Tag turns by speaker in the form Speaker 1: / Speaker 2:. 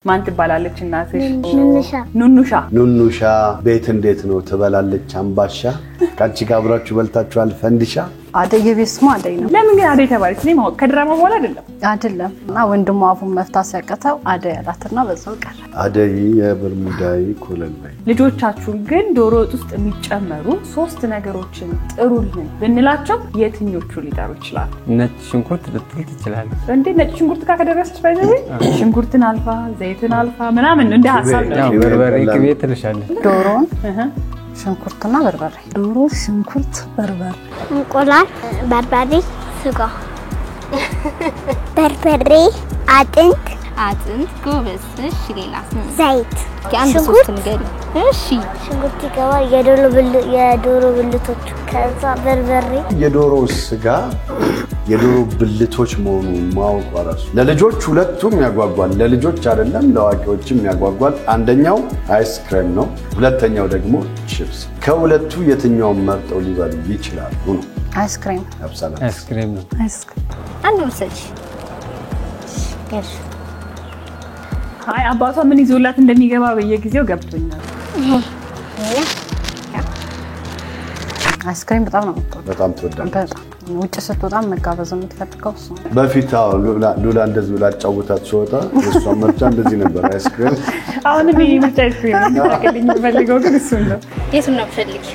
Speaker 1: ማን ትባላለች እናትሽ?
Speaker 2: ኑኑሻ ቤት እንዴት ነው ትበላለች አምባሻ ካንቺ ጋር አብራችሁ በልታችኋል ፈንዲሻ
Speaker 3: አደይ ቤስማ አደይ ነው
Speaker 1: ለምን ግን አደይ ተባለች ነው ከድራማ በኋላ
Speaker 3: አይደለም እና ወንድሟ አፉን መፍታት ሲያቀተው አደይ አላትና በዛው ቀረ
Speaker 2: አደይ የበርሙዳይ ኮለልባይ
Speaker 1: ልጆቻችሁ ግን ዶሮ ወጥ ውስጥ የሚጨመሩ 3 ነገሮችን ጥሩልን ብንላቸው የትኞቹ ሊጠሩ ይችላል?
Speaker 4: ነጭ ሽንኩርት ልትል ትችላል
Speaker 1: እንዴ ነጭ ሽንኩርት ከደረሰች ባይዘው ሽንኩርትን አልፋ ዘይትን አልፋ ምናምን እንደ ሐሳብ ነው
Speaker 4: በርበሬ ቅቤ ትልሻለህ
Speaker 3: ዶሮን ሽንኩርትና በርበሬ ዶሮ ሽንኩርት በርበሬ
Speaker 5: እንቁላል በርበሬ ስጋ በርበሬ አጥንት
Speaker 6: ጎበዝ እሺ ሌላ
Speaker 5: ዘይት
Speaker 6: ከአንድ ሶስት ነገር እሺ
Speaker 5: ሽንኩርት ይገባል የዶሮ ብልቶች ከዛ በርበሬ
Speaker 2: የዶሮ ስጋ የዶሮ ብልቶች መሆኑ ማወቅ ራሱ ለልጆች ሁለቱም ያጓጓል ለልጆች አይደለም ለዋቂዎችም ያጓጓል አንደኛው አይስክሬም ነው ሁለተኛው ደግሞ ቺፕስ ከሁለቱ የትኛው መርጠው ሊበሉ ይችላሉ ነው
Speaker 3: አይስክሬም
Speaker 4: አይስክሬም ነው
Speaker 6: አንዱ ልሰጭ
Speaker 1: አይ አባቷ ምን ይዞላት እንደሚገባ በየጊዜው ገብቶኛል
Speaker 3: አይስክሬም በጣም ነው
Speaker 2: በጣም ተወዳጅ
Speaker 3: ውጭ ስትወጣ መጋበዝ የምትፈልገው እሱ
Speaker 2: በፊት ሉላ እንደዚህ ብላ ጫውታት ሲወጣ እሷ ምርጫ እንደዚህ ነበር አይስክሬም
Speaker 1: አሁን ምን ምርጫ አይስክሬም ታከለኝ ፈልገው ግን እሱ ነው
Speaker 6: የቱን ነው ፈልጊ